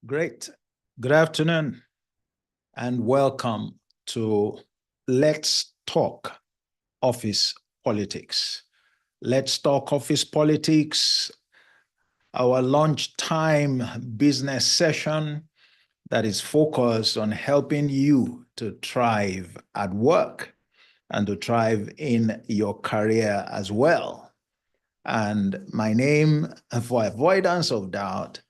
Great. Good afternoon and welcome to Let's Talk Office Politics. Let's Talk Office Politics, our lunchtime business session that is focused on helping you to thrive at work and to thrive in your career as well. And my name, for avoidance of doubt,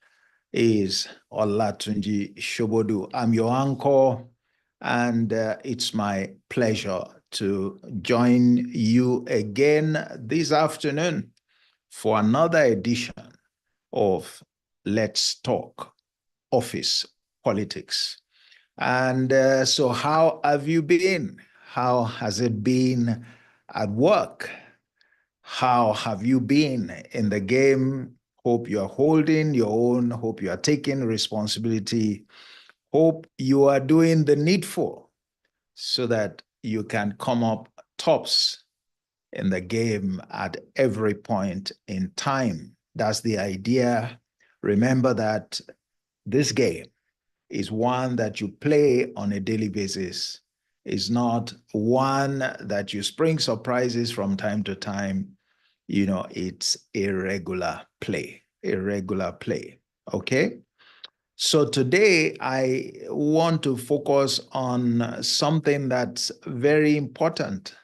is Olatunji Shobodu. I'm your anchor, and it's my pleasure to join you again this afternoon for another edition of Let's Talk Office Politics. And so how have you been? How has it been at work? How have you been in the game? Hope you're holding your own. Hope you are taking responsibility. Hope you are doing the needful so that you can come up tops in the game at every point in time. That's the idea. Remember that this game is one that you play on a daily basis. It's not one that you spring surprises from time to time. You know, it's a regular play, okay? So today I want to focus on something that's very important.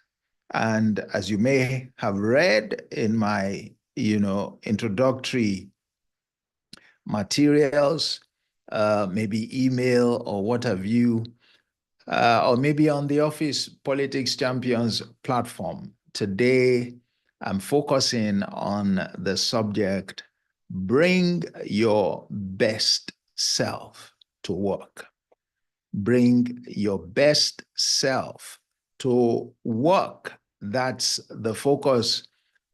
And as you may have read in my, introductory materials, maybe email or what have you, or maybe on the Office Politics Champions platform. Today, I'm focusing on the subject, bring your best self to work. Bring your best self to work. That's the focus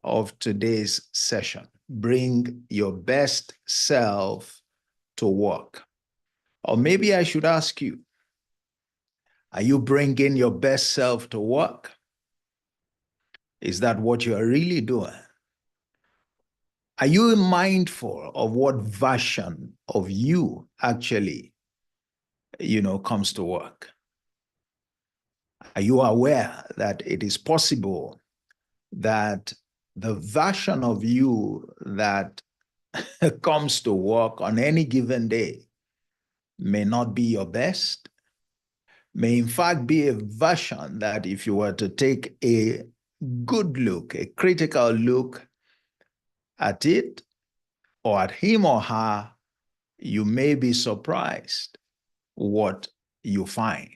of today's session. Bring your best self to work. Or maybe I should ask you, are you bringing your best self to work? Is that what you are really doing? Are you mindful of what version of you actually, comes to work? Are you aware that it is possible that the version of you that comes to work on any given day may not be your best? May in fact be a version that if you were to take a good look, a critical look at it or at him or her, you may be surprised what you find.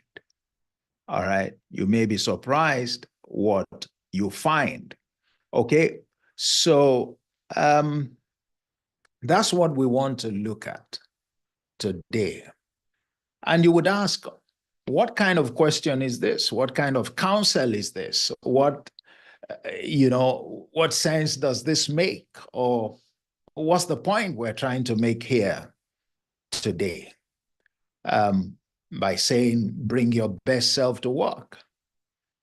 All right. You may be surprised what you find. Okay. So that's what we want to look at today. And you would ask, what kind of question is this? What kind of counsel is this? What sense does this make? Or what's the point we're trying to make here today by saying, bring your best self to work?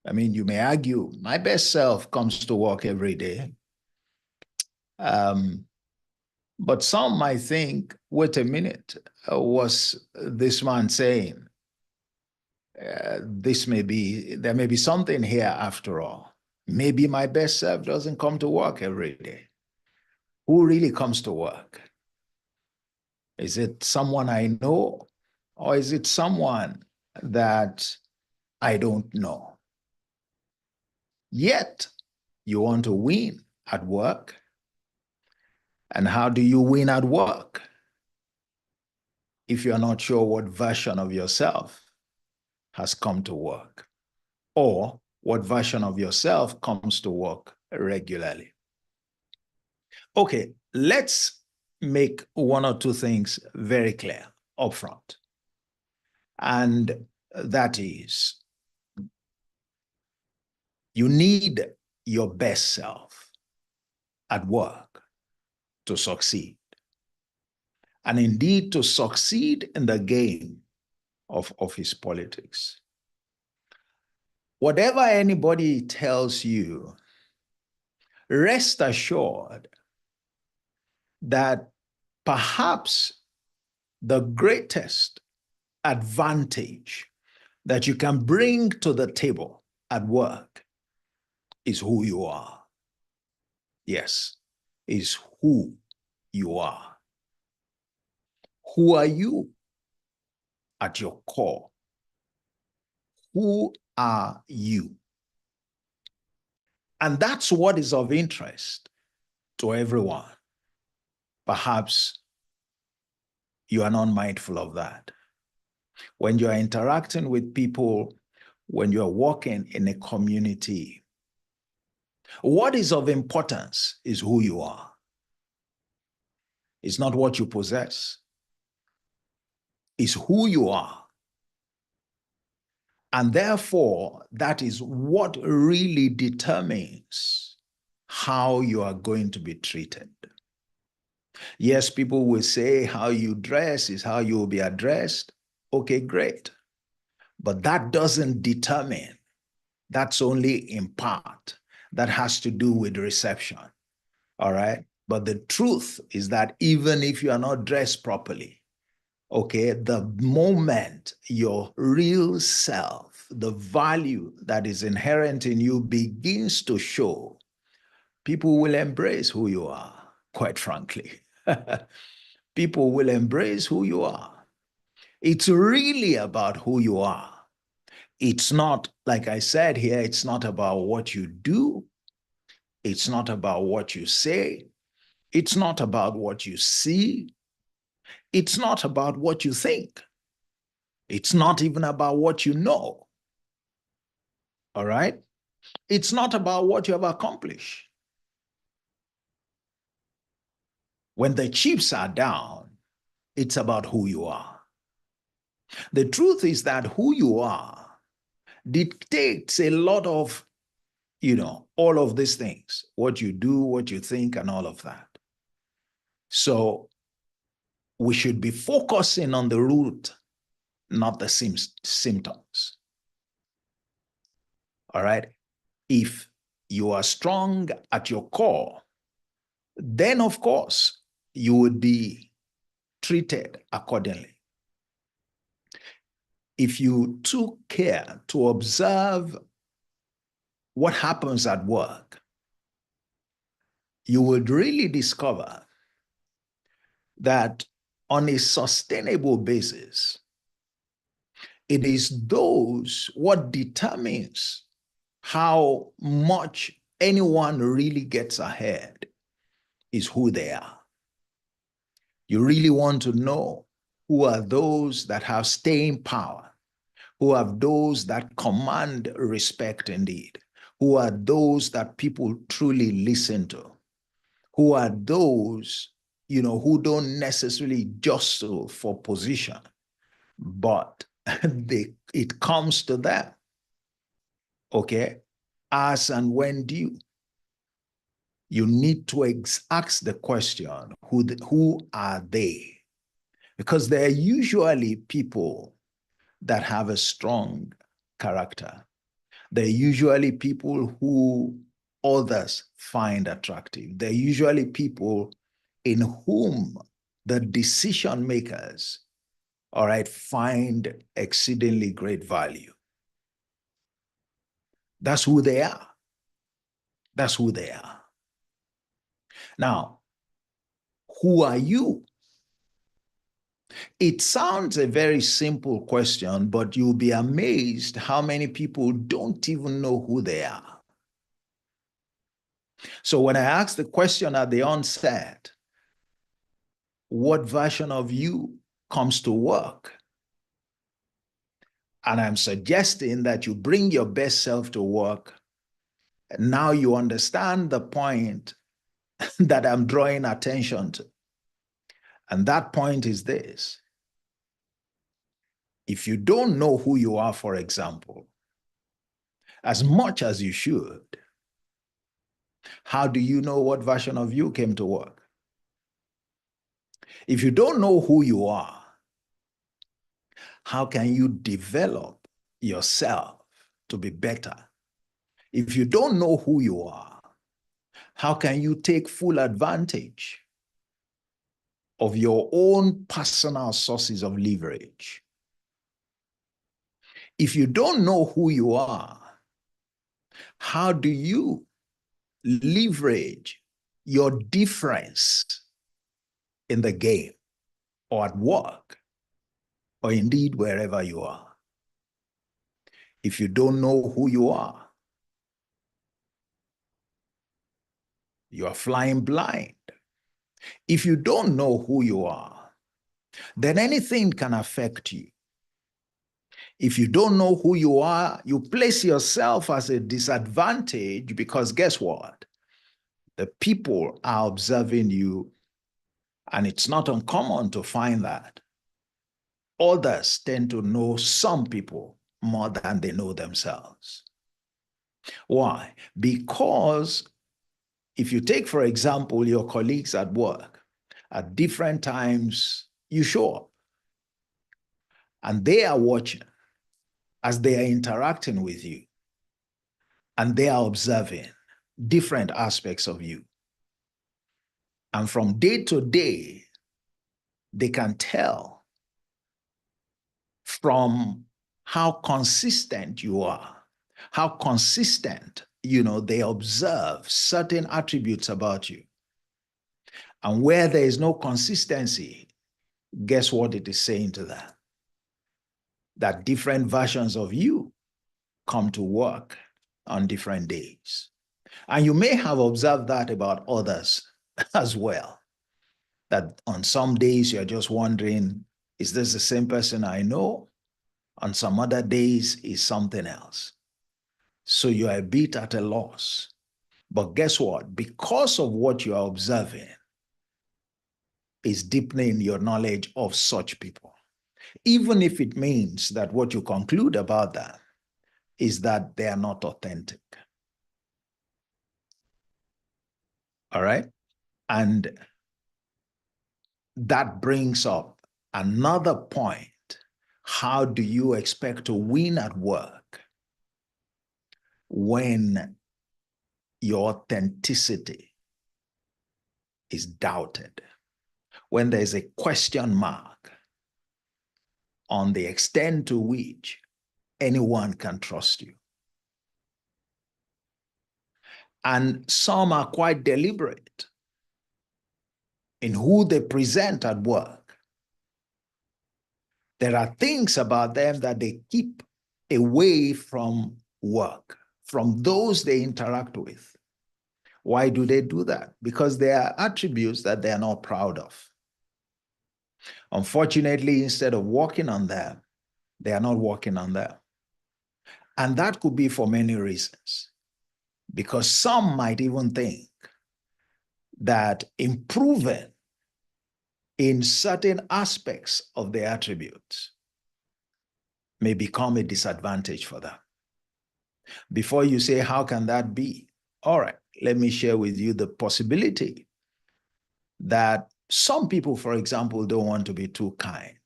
I mean, you may argue, my best self comes to work every day. But some might think, wait a minute, what's this man saying? There may be something here after all. Maybe my best self doesn't come to work every day. Who really comes to work? Is it someone I know, or is it someone that I don't know? Yet, you want to win at work. And how do you win at work if you're not sure what version of yourself has come to work, or what version of yourself comes to work regularly? Okay, let's make one or two things very clear upfront. And that is, you need your best self at work to succeed. And indeed, to succeed in the game of office politics. Whatever anybody tells you, rest assured that perhaps the greatest advantage that you can bring to the table at work is who you are. Yes, is who you are. Who are you at your core? Who are you? And that's what is of interest to everyone. Perhaps you are not mindful of that. When you are interacting with people, when you are working in a community, what is of importance is who you are. It's not what you possess. It's who you are. And therefore, that is what really determines how you are going to be treated. Yes, people will say how you dress is how you will be addressed. Okay, great. But that doesn't determine. That's only in part. That has to do with reception. All right. But the truth is that even if you are not dressed properly, okay, the moment your real self, the value that is inherent in you begins to show, people will embrace who you are, quite frankly. People will embrace who you are. It's really about who you are. It's not, like I said here, it's not about what you do. It's not about what you say. It's not about what you see. It's not about what you think. It's not even about what you know. All right? It's not about what you have accomplished. When the chips are down, it's about who you are. The truth is that who you are dictates a lot of, all of these things, what you do, what you think, and all of that. So we should be focusing on the root, not the symptoms. All right? If you are strong at your core, then of course you would be treated accordingly. If you took care to observe what happens at work, you would really discover that on a sustainable basis, it is what determines how much anyone really gets ahead is who they are. You really want to know who are those that have staying power, who are those that command respect indeed, who are those that people truly listen to, who are those, who don't necessarily jostle for position, but it comes to them. Okay? As and when due. You need to ask the question, who are they? Because they're usually people that have a strong character. They're usually people who others find attractive. They're usually people in whom the decision makers, all right, find exceedingly great value. That's who they are. That's who they are. Now, who are you? It sounds a very simple question, but you'll be amazed how many people don't even know who they are. So when I asked the question at the onset, what version of you comes to work? And I'm suggesting that you bring your best self to work. Now you understand the point that I'm drawing attention to. And that point is this. If you don't know who you are, for example, as much as you should, how do you know what version of you came to work? If you don't know who you are, how can you develop yourself to be better? If you don't know who you are, how can you take full advantage of your own personal sources of leverage. If you don't know who you are, how do you leverage your difference in the game or at work or indeed wherever you are? If you don't know who you are flying blind. If you don't know who you are, then anything can affect you. If you don't know who you are, you place yourself as a disadvantage because guess what? The people are observing you, and it's not uncommon to find that others tend to know some people more than they know themselves. Why? Because if you take, for example, your colleagues at work, at different times you show up and they are watching as they are interacting with you and they are observing different aspects of you. And from day to day, they can tell from how consistent you are, how consistent, they observe certain attributes about you. And where there is no consistency, guess what it is saying to them? That different versions of you come to work on different days. And you may have observed that about others as well, that on some days you're just wondering, is this the same person I know? On some other days is something else. So you are a bit at a loss. But guess what? Because of what you are observing is deepening your knowledge of such people. Even if it means that what you conclude about them is that they are not authentic. All right? And that brings up another point. How do you expect to win at work when your authenticity is doubted? When there's a question mark on the extent to which anyone can trust you? And some are quite deliberate in who they present at work. There are things about them that they keep away from work, from those they interact with. Why do they do that? Because they are attributes that they are not proud of. Unfortunately, instead of working on them, they are not working on them. And that could be for many reasons. Because some might even think that improving in certain aspects of their attributes may become a disadvantage for them. Before you say, how can that be? All right, let me share with you the possibility that some people, for example, don't want to be too kind.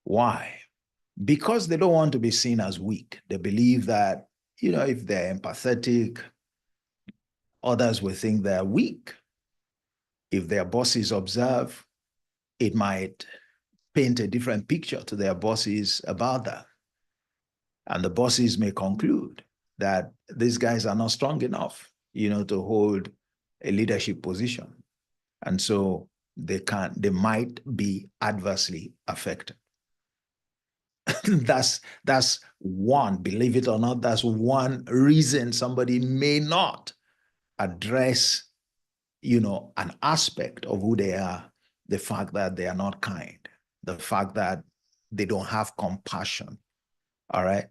Why? Because they don't want to be seen as weak. They believe that, if they're empathetic, others will think they're weak. If their bosses observe, it might paint a different picture to their bosses about that. And the bosses may conclude that these guys are not strong enough, to hold a leadership position. And so they might be adversely affected. That's one, believe it or not, that's one reason somebody may not address, an aspect of who they are, the fact that they are not kind, the fact that they don't have compassion. All right.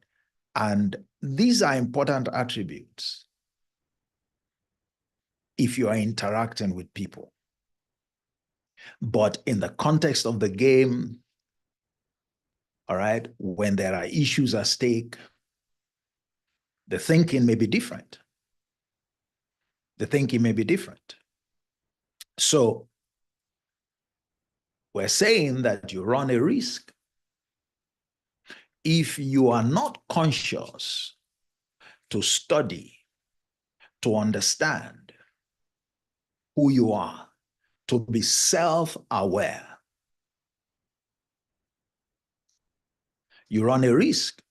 And these are important attributes if you are interacting with people. But in the context of the game, all right, when there are issues at stake, the thinking may be different. The thinking may be different. So we're saying that you run a risk if you are not conscious to study, to understand who you are, to be self-aware. You run a risk.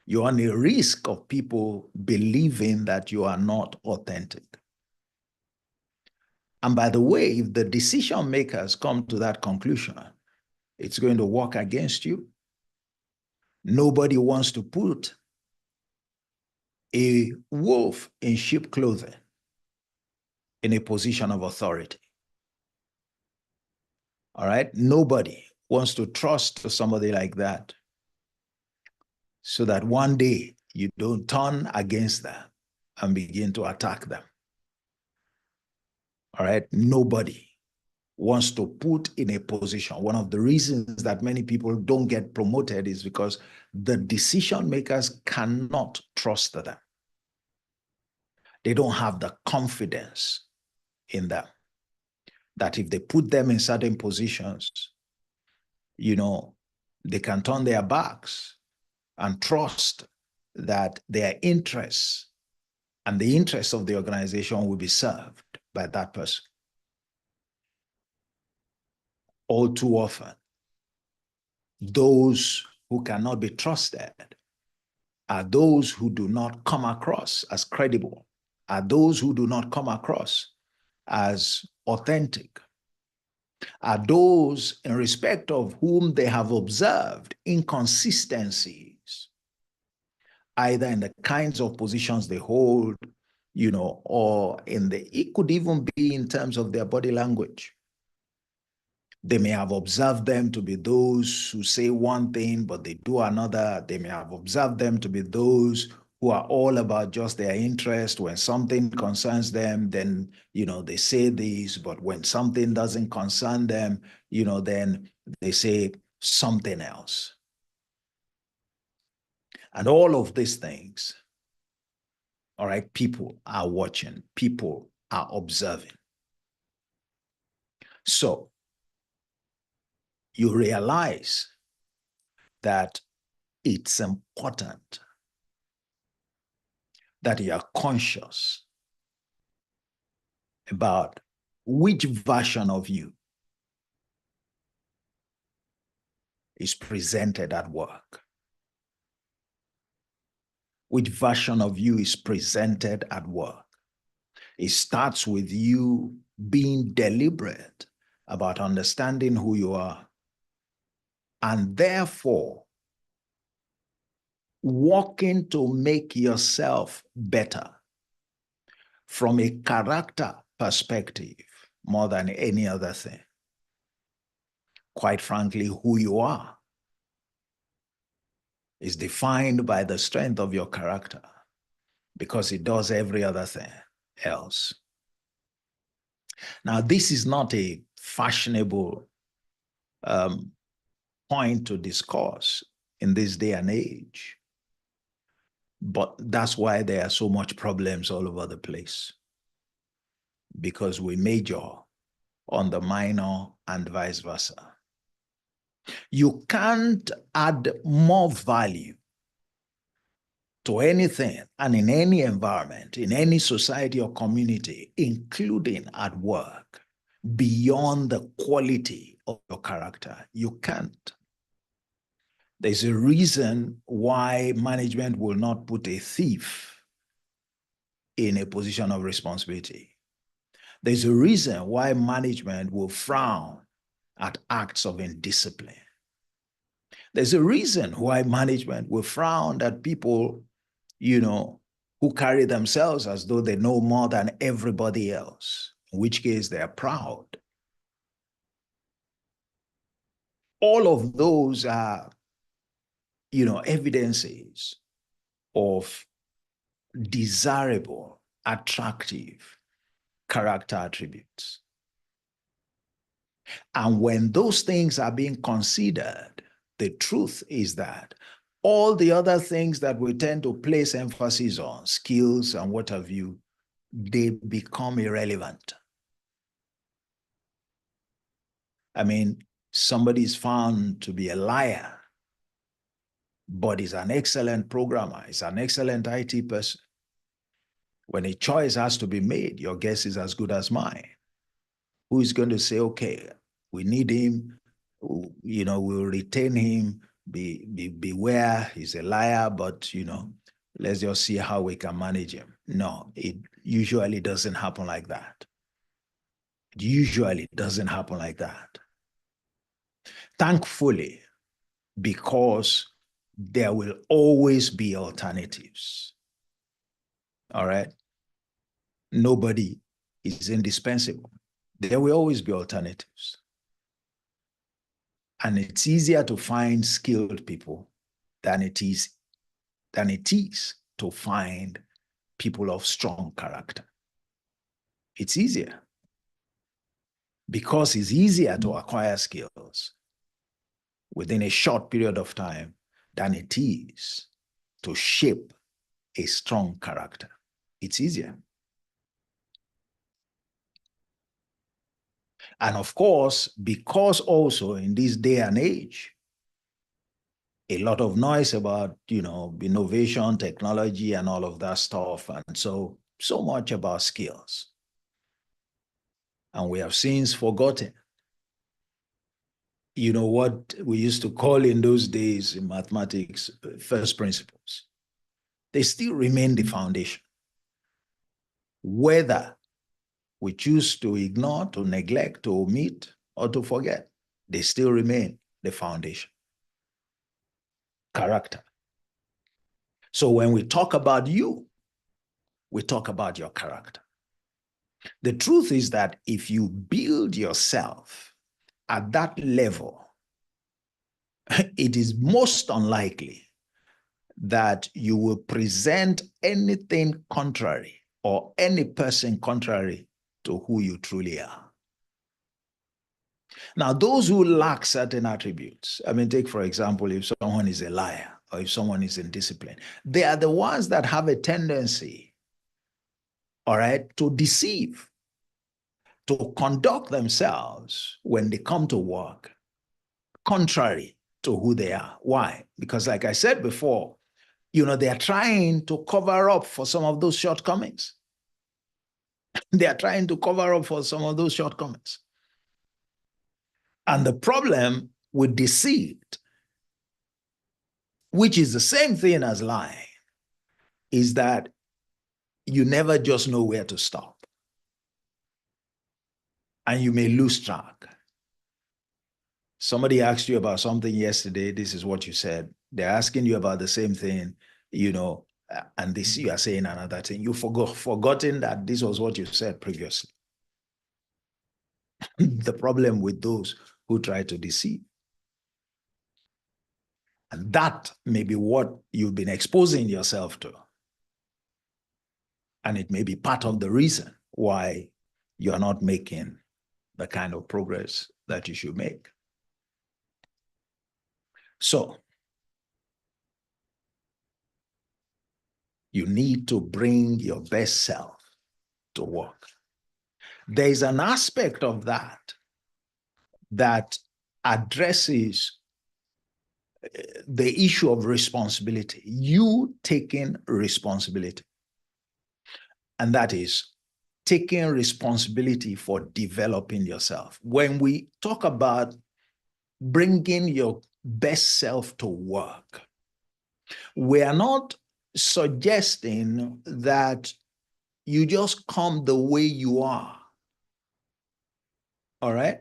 You run a risk of people believing that you are not authentic. And by the way, if the decision makers come to that conclusion, it's going to work against you. Nobody wants to put a wolf in sheep clothing in a position of authority. All right? Nobody wants to trust somebody like that so that one day you don't turn against them and begin to attack them. All right? Nobody wants to put in a position. One of the reasons that many people don't get promoted is because the decision makers cannot trust them. They don't have the confidence in them that if they put them in certain positions, they can turn their backs and trust that their interests and the interests of the organization will be served by that person. All too often, those who cannot be trusted are those who do not come across as credible, are those who do not come across as authentic, are those in respect of whom they have observed inconsistencies, either in the kinds of positions they hold, or it could even be in terms of their body language. They may have observed them to be those who say one thing, but they do another. They may have observed them to be those who are all about just their interest. When something concerns them, then, they say this, but when something doesn't concern them, then they say something else. And all of these things, all right, people are watching, people are observing. So you realize that it's important that you are conscious about which version of you is presented at work. Which version of you is presented at work? It starts with you being deliberate about understanding who you are, and therefore working to make yourself better from a character perspective more than any other thing. Quite frankly, who you are is defined by the strength of your character, because it does every other thing else. Now, this is not a fashionable point to discuss in this day and age, but that's why there are so much problems all over the place, because we major on the minor and vice versa. You can't add more value to anything and in any environment, in any society or community, including at work, beyond the quality of your character. You can't. There's a reason why management will not put a thief in a position of responsibility. There's a reason why management will frown at acts of indiscipline. There's a reason why management will frown at people, who carry themselves as though they know more than everybody else, in which case they are proud. All of those are, evidences of desirable, attractive character attributes. And when those things are being considered, the truth is that all the other things that we tend to place emphasis on, skills and what have you, they become irrelevant. I mean, somebody is found to be a liar, but is an excellent programmer, is an excellent IT person. When a choice has to be made, your guess is as good as mine. who is going to say, okay, we need him, we'll retain him, beware, he's a liar, but, let's just see how we can manage him. No, it usually doesn't happen like that. It usually doesn't happen like that. Thankfully, because there will always be alternatives. All right? Nobody is indispensable. There will always be alternatives. And it's easier to find skilled people than it is to find people of strong character. It's easier because it's easier to acquire skills within a short period of time than it is to shape a strong character. It's easier. And of course, because also in this day and age, a lot of noise about, innovation, technology, and all of that stuff. And so much about skills. And we have since forgotten, what we used to call in those days in mathematics, first principles. They still remain the foundation. Whether we choose to ignore, to neglect, to omit, or to forget, they still remain the foundation. Character. So when we talk about you, we talk about your character. The truth is that if you build yourself at that level, it is most unlikely that you will present anything contrary or any person contrary to who you truly are. Now, those who lack certain attributes, take, for example, if someone is a liar or if someone is indisciplined, they are the ones that have a tendency, all right, to deceive, to conduct themselves when they come to work contrary to who they are. Why? Because like I said before, they are trying to cover up for some of those shortcomings. They are trying to cover up for some of those shortcomings. And the problem with deceit, which is the same thing as lying, is that you never just know where to stop. And you may lose track. Somebody asked you about something yesterday. This is what you said. They're asking you about the same thing, and this you are saying another thing. You've forgotten that this was what you said previously. The problem with those who try to deceive. And that may be what you've been exposing yourself to. And it may be part of the reason why you're not making the kind of progress that you should make. So, you need to bring your best self to work. There's an aspect of that addresses the issue of responsibility, you taking responsibility. And that is taking responsibility for developing yourself. When we talk about bringing your best self to work, we are not suggesting that you just come the way you are. All right?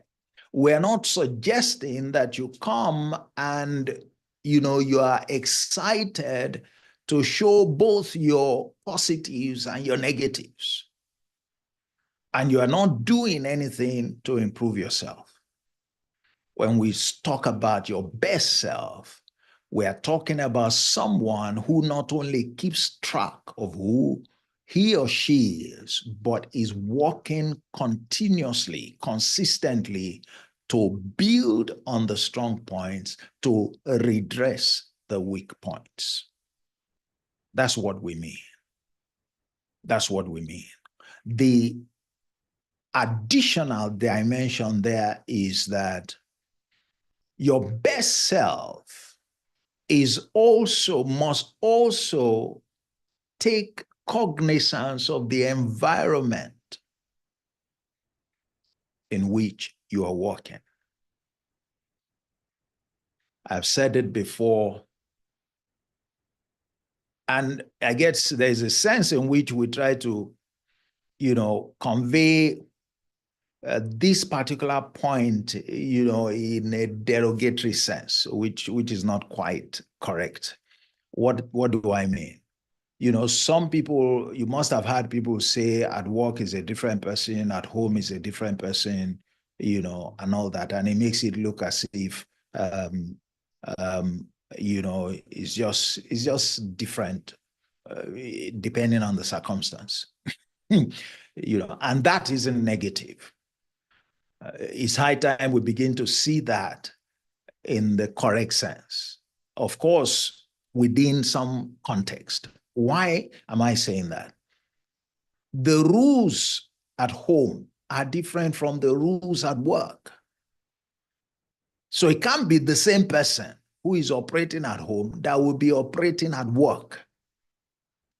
We're not suggesting that you come and, you are excited to show both your positives and your negatives. And you are not doing anything to improve yourself. When we talk about your best self, we are talking about someone who not only keeps track of who he or she is, but is working continuously, consistently to build on the strong points, to redress the weak points. That's what we mean. That's what we mean. The additional dimension there is that your best self must also take cognizance of the environment in which you are working. I've said it before, and I guess there's a sense in which we try to, convey this particular point, in a derogatory sense, which is not quite correct. What do I mean? Some people, you must have heard people say at work is a different person, at home is a different person, and all that. And it makes it look as if, it's just different, depending on the circumstance. And that isn't negative. It's high time we begin to see that in the correct sense. Of course, within some context. Why am I saying that? The rules at home are different from the rules at work. So it can't be the same person who is operating at home that will be operating at work.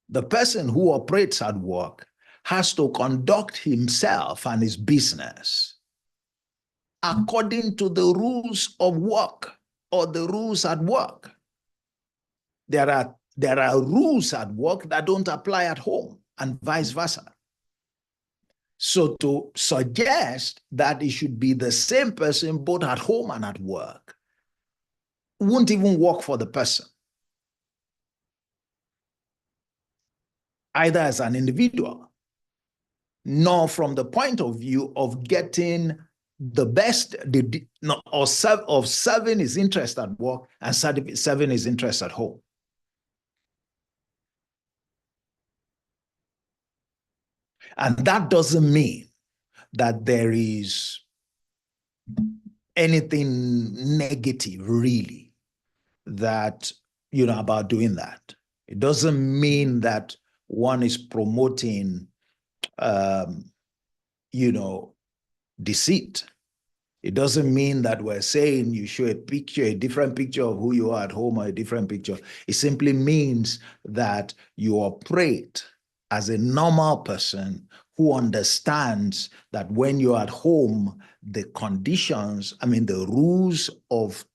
The person who operates at work has to conduct himself and his business according to the rules of work or the rules at work. There are rules at work that don't apply at home and vice versa. So to suggest that it should be the same person both at home and at work won't even work for the person, either as an individual, nor from the point of view of getting the best of serving his interest at work and serving his interest at home. And that doesn't mean that there is anything negative, really, that, about doing that. It doesn't mean that one is promoting, deceit. It doesn't mean that we're saying you show a different picture of who you are at home or a different picture. It simply means that you operate as a normal person who understands that when you're at home, the conditions, the rules of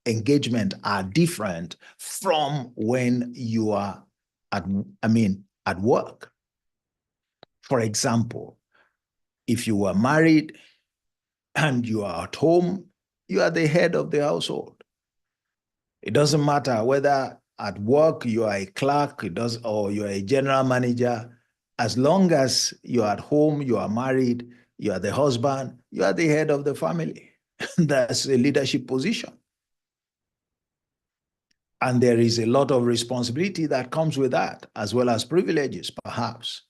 engagement are different from when you are at work. For example, if you were married and you are at home, you are the head of the household. It doesn't matter whether at work you are a clerk, or you are a general manager. As long as you're at home, you are married, you are the husband, you are the head of the family. That's a leadership position. And there is a lot of responsibility that comes with that, as well as privileges, perhaps.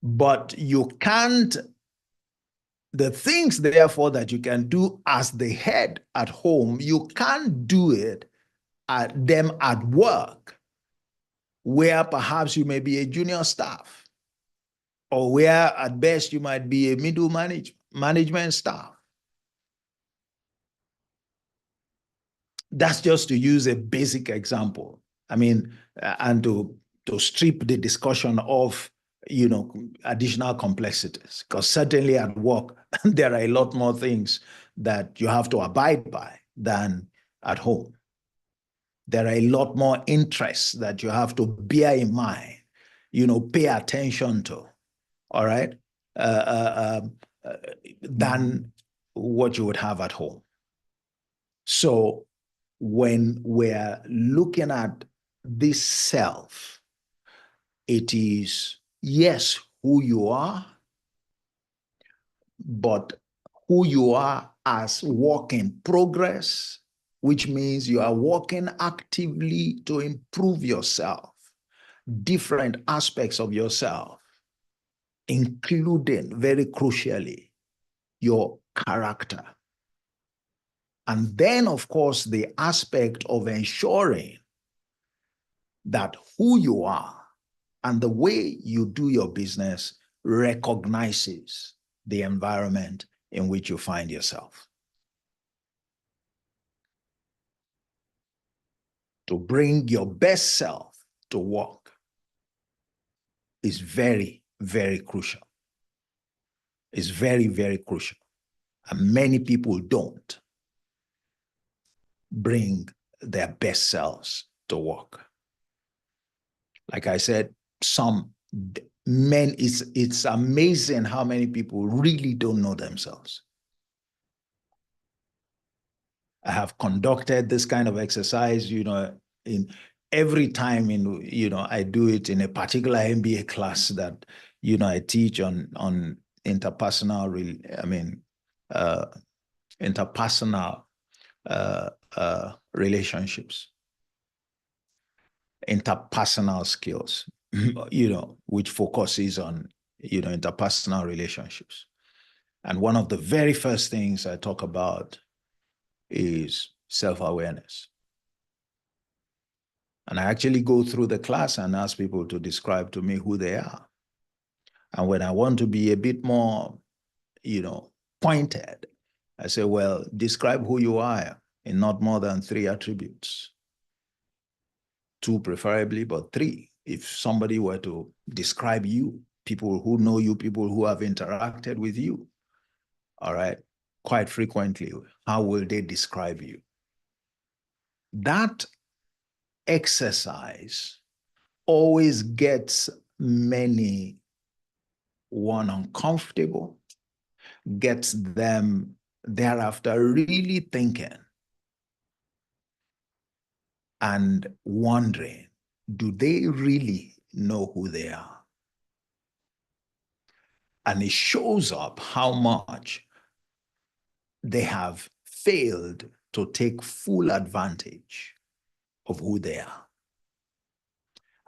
But you can't, the things, therefore, that you can do as the head at home, you can't do it at work, where perhaps you may be a junior staff, or where at best you might be a middle management staff. That's just to use a basic example. And to strip the discussion of, additional complexities, because certainly at work, there are a lot more things that you have to abide by than at home. There are a lot more interests that you have to bear in mind, pay attention to, all right, than what you would have at home. So when we're looking at this self, it is, yes, who you are, but who you are as work in progress, which means you are working actively to improve yourself, different aspects of yourself, including, very crucially, your character. And then, of course, the aspect of ensuring that who you are and the way you do your business recognizes the environment in which you find yourself. To bring your best self to work is very, very crucial. is very, very crucial. And many people don't bring their best selves to work. Like I said, some men, it's amazing how many people really don't know themselves. I have conducted this kind of exercise, in every time I do it in a particular MBA class that, I teach on interpersonal, interpersonal relationships, interpersonal skills, which focuses on, interpersonal relationships. And one of the very first things I talk about is self-awareness. And I actually go through the class and ask people to describe to me who they are. And when I want to be a bit more, pointed, I say, well, describe who you are in not more than 3 attributes. 2 preferably, but 3. If somebody were to describe you, people who know you, people who have interacted with you, all right, quite frequently, how will they describe you? That exercise always gets many, one, uncomfortable, gets them thereafter really thinking and wondering, do they really know who they are? And it shows up how much they have failed to take full advantage of who they are.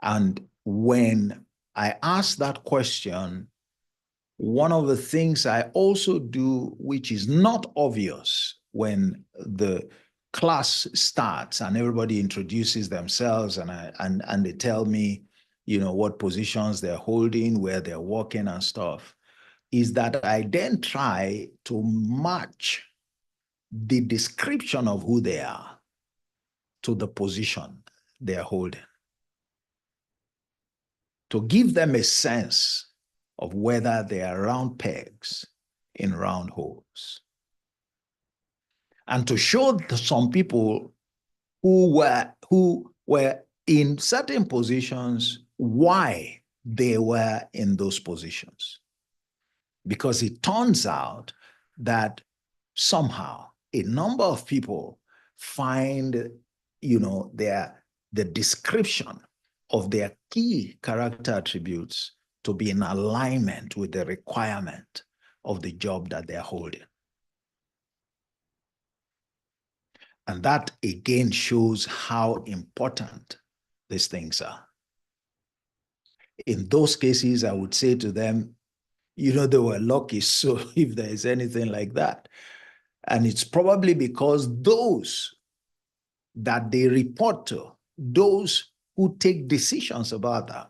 And when I ask that question, one of the things I also do, which is not obvious when the class starts and everybody introduces themselves and they tell me, what positions they're holding, where they're working and stuff, is that I then try to match the description of who they are to the position they're holding, to give them a sense of whether they are round pegs in round holes. And to show some people who were in certain positions why they were in those positions. Because it turns out that somehow a number of people find, the description of their key character attributes to be in alignment with the requirement of the job that they're holding. And that again shows how important these things are. In those cases, I would say to them, they were lucky, so if there is anything like that. And it's probably because those that they report to, those who take decisions about them,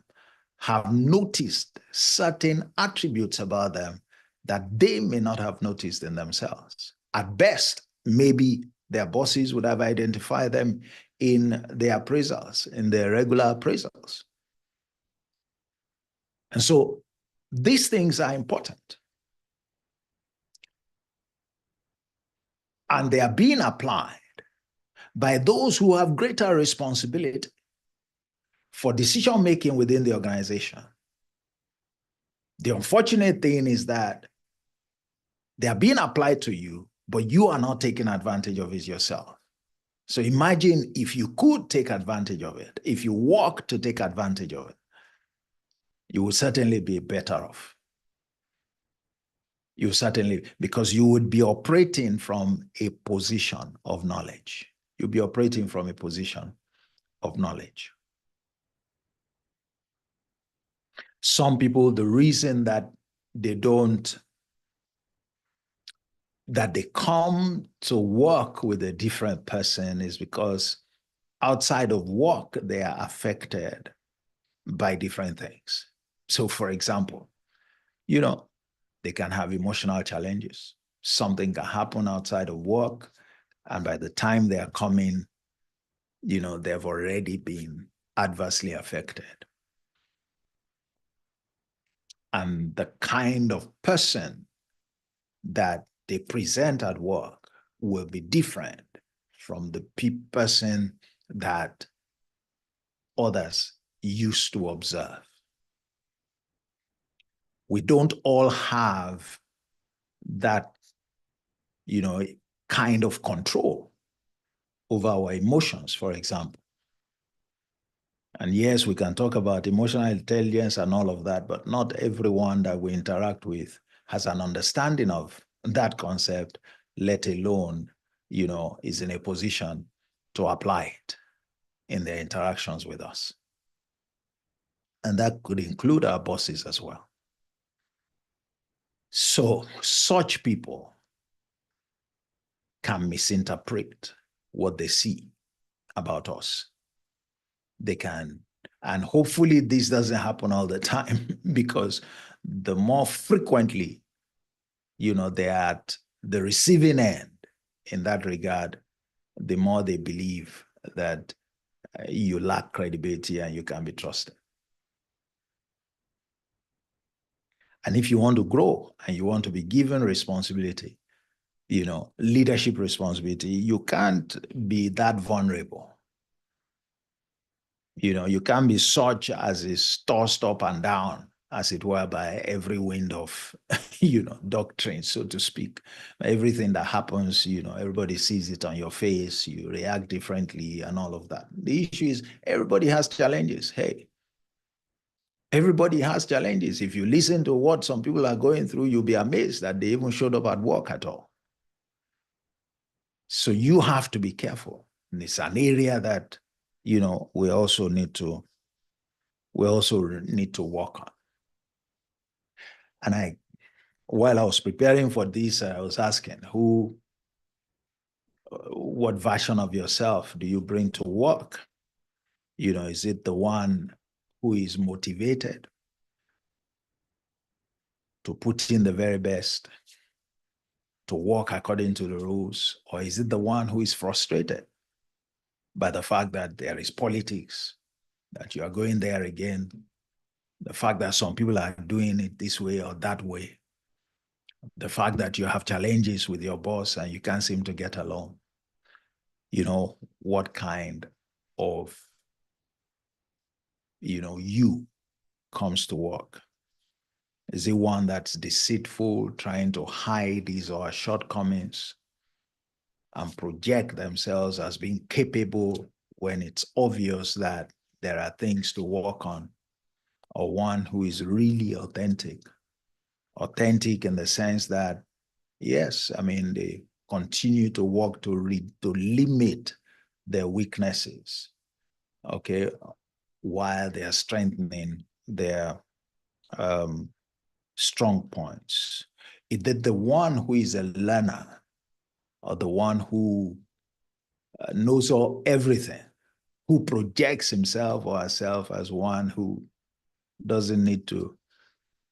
have noticed certain attributes about them that they may not have noticed in themselves. At best, maybe their bosses would have identified them in their appraisals, in their regular appraisals. And so these things are important. And they are being applied by those who have greater responsibility for decision-making within the organization. The unfortunate thing is that they are being applied to you, but you are not taking advantage of it yourself. So imagine if you could take advantage of it, if you work to take advantage of it, you would certainly be better off. You certainly, because you would be operating from a position of knowledge. You'll be operating from a position of knowledge. Some people, the reason that they come to work with a different person is because outside of work, they are affected by different things. So for example, they can have emotional challenges. Something can happen outside of work, and by the time they are coming, they've already been adversely affected. And the kind of person that they present at work will be different from the person that others used to observe. We don't all have that, kind of control over our emotions, for example. And yes, we can talk about emotional intelligence and all of that, but not everyone that we interact with has an understanding of that concept, let alone, is in a position to apply it in their interactions with us. And that could include our bosses as well. So such people can misinterpret what they see about us. They can, and hopefully this doesn't happen all the time, because the more frequently, they're at the receiving end in that regard, the more they believe that you lack credibility and you can be trusted. And if you want to grow and you want to be given responsibility, leadership responsibility, you can't be that vulnerable. You can't be such as is tossed up and down, as it were, by every wind of, doctrine, so to speak. Everything that happens, everybody sees it on your face, you react differently and all of that. The issue is everybody has challenges. Hey, everybody has challenges. If you listen to what some people are going through, you'll be amazed that they even showed up at work at all. So you have to be careful. And it's an area that, we also need to work on. And while I was preparing for this, I was asking, what version of yourself do you bring to work? Is it the one who is motivated to put in the very best, to work according to the rules? Or is it the one who is frustrated by the fact that there is politics, that you are going there again, the fact that some people are doing it this way or that way, the fact that you have challenges with your boss and you can't seem to get along? What kind of, you comes to work? Is it one that's deceitful, trying to hide his or her shortcomings and project themselves as being capable when it's obvious that there are things to work on? Or one who is really authentic in the sense that, yes, they continue to work to limit their weaknesses, okay, while they are strengthening their strong points? Is it the one who is a learner, or the one who knows everything, who projects himself or herself as one who doesn't need to,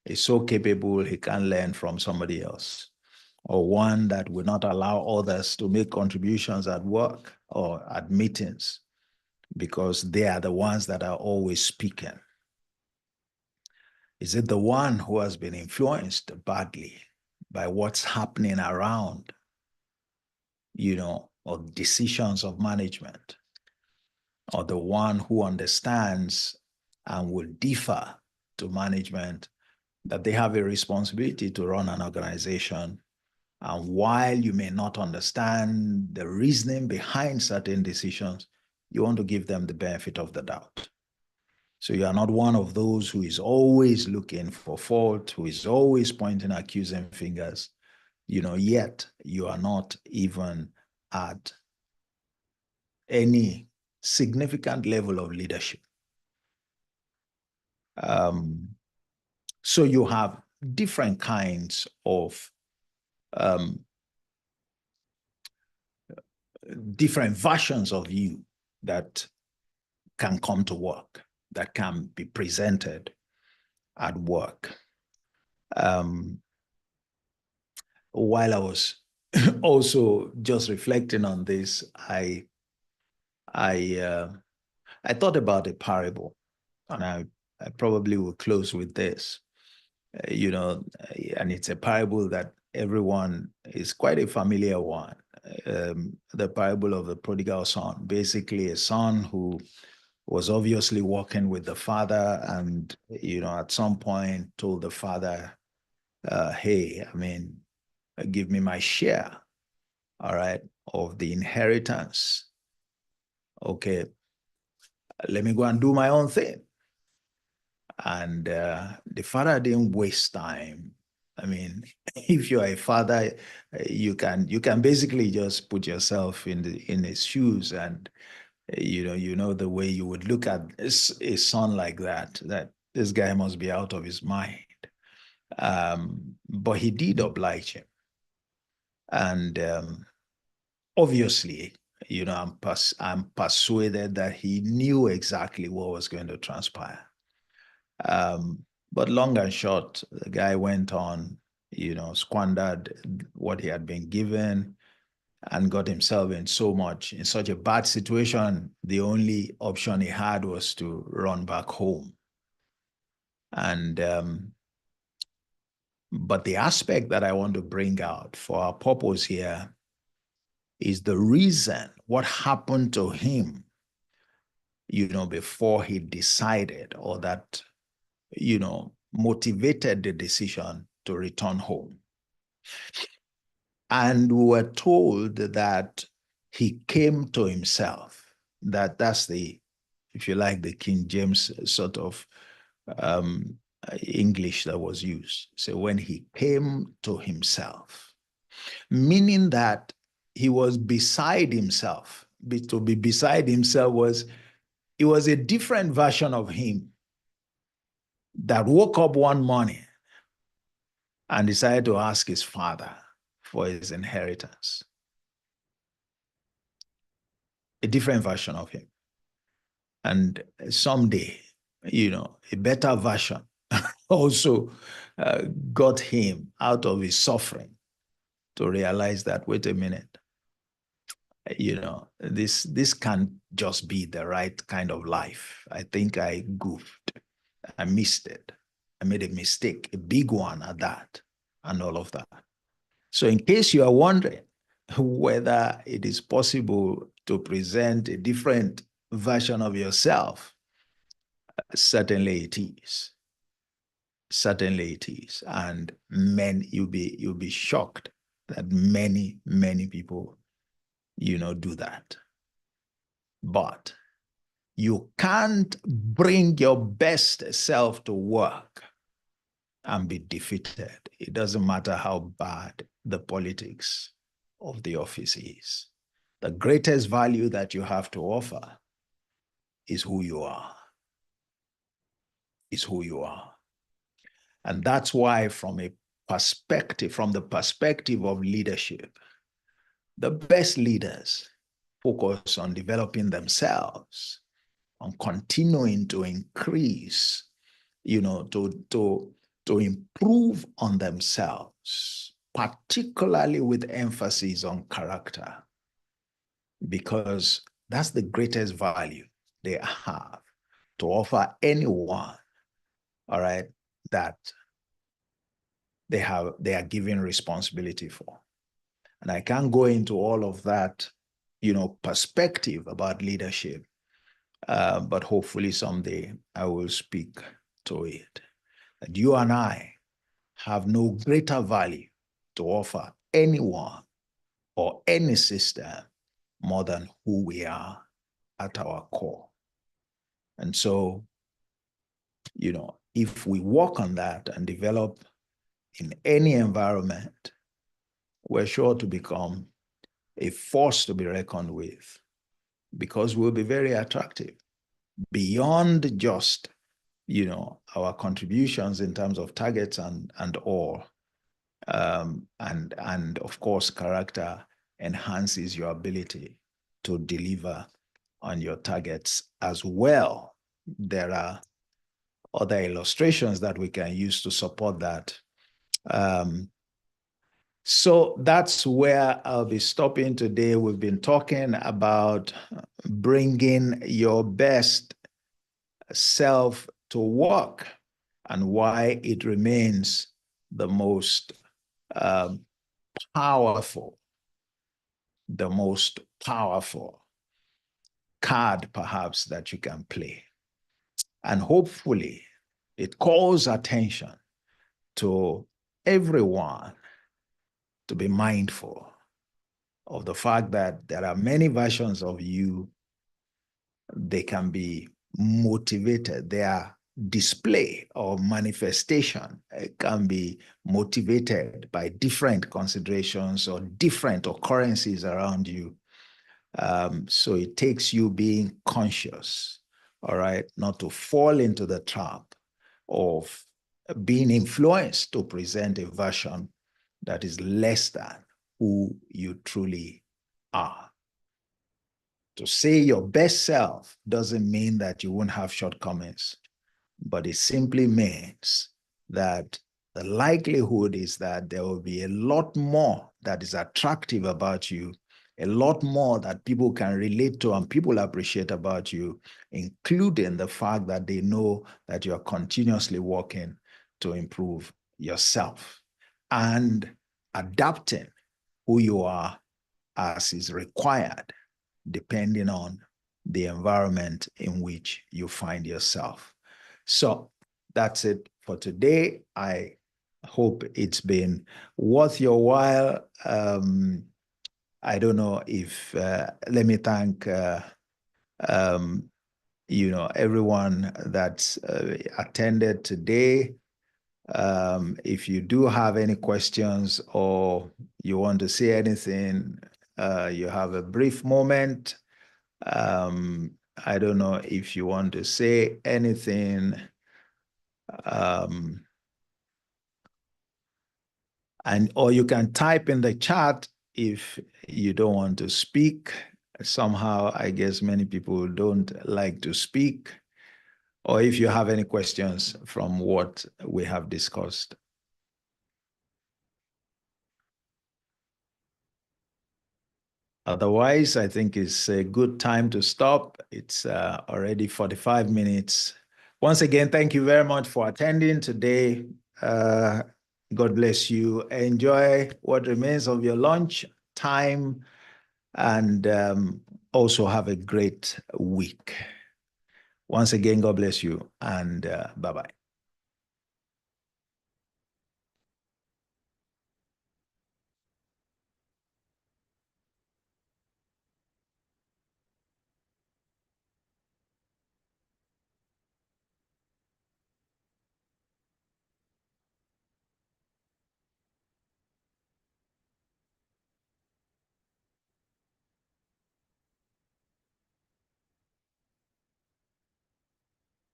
is so capable he can learn from somebody else? Or one that will not allow others to make contributions at work or at meetings because they are the ones that are always speaking? Is it the one who has been influenced badly by what's happening around, or decisions of management? Or the one who understands and will defer to management that they have a responsibility to run an organization, and while you may not understand the reasoning behind certain decisions, you want to give them the benefit of the doubt? So you are not one of those who is always looking for fault, who is always pointing accusing fingers, yet you are not even at any significant level of leadership. So you have different kinds of different versions of you that can come to work, that can be presented at work. While I was also just reflecting on this, I thought about a parable, and I probably will close with this. And it's a parable that everyone is quite a familiar one. The parable of the prodigal son, basically a son who was obviously working with the father and, at some point told the father, hey, give me my share, all right, of the inheritance. Okay, let me go and do my own thing. And the father didn't waste time. If you're a father, you can basically just put yourself in his shoes, and you know the way you would look at a son like that this guy must be out of his mind. But he did oblige him, and obviously, I'm persuaded that he knew exactly what was going to transpire. But long and short, the guy went on, squandered what he had been given and got himself in such a bad situation. The only option he had was to run back home. And, but the aspect that I want to bring out for our purpose here is the reason, what happened to him, before he decided, or that, motivated the decision to return home. And we were told that he came to himself. That's the, if you like, the King James sort of English that was used. So when he came to himself, meaning that he was beside himself. To be beside himself it was a different version of him that woke up one morning and decided to ask his father for his inheritance. A different version of him. And someday, a better version also got him out of his suffering to realize that, wait a minute, this can't just be the right kind of life. I think I goofed. I missed it. I made a mistake, a big one at that, and all of that. So in case you are wondering whether it is possible to present a different version of yourself, certainly it is. Certainly it is. And you'll be shocked that many, many people, do that. But you can't bring your best self to work and be defeated. It doesn't matter how bad the politics of the office is. The greatest value that you have to offer is who you are. Is who you are. And that's why from the perspective of leadership, the best leaders focus on developing themselves, on continuing to increase, to improve on themselves, particularly with emphasis on character, because that's the greatest value they have to offer anyone, all right, that they are given responsibility for. And I can't go into all of that, perspective about leadership, but hopefully someday I will speak to it. That you and I have no greater value to offer anyone or any system more than who we are at our core. And so, if we work on that and develop in any environment, we're sure to become a force to be reckoned with, because we'll be very attractive beyond just, our contributions in terms of targets and all. And of course, character enhances your ability to deliver on your targets as well. There are other illustrations that we can use to support that. So that's where I'll be stopping today. We've been talking about bringing your best self to work and why it remains the most um, powerful, the most powerful card perhaps that you can play. And hopefully it calls attention to everyone to be mindful of the fact that there are many versions of you. They can be motivated. Their display or manifestation can be motivated by different considerations or different occurrences around you. So it takes you being conscious, all right, not to fall into the trap of being influenced to present a version that is less than who you truly are. To say your best self doesn't mean that you won't have shortcomings, but it simply means that the likelihood is that there will be a lot more that is attractive about you, a lot more that people can relate to and people appreciate about you, including the fact that they know that you are continuously working to improve yourself and adapting who you are as is required depending on the environment in which you find yourself. So that's it for today. I hope it's been worth your while. I don't know if, let me thank, everyone that's attended today. If you do have any questions or you want to say anything, you have a brief moment. I don't know if you want to say anything. Or you can type in the chat if you don't want to speak. Somehow, I guess many people don't like to speak. Or if you have any questions from what we have discussed. Otherwise, I think it's a good time to stop. It's already 45 minutes. Once again, thank you very much for attending today. God bless you. Enjoy what remains of your lunch time and also have a great week. Once again, God bless you and bye-bye.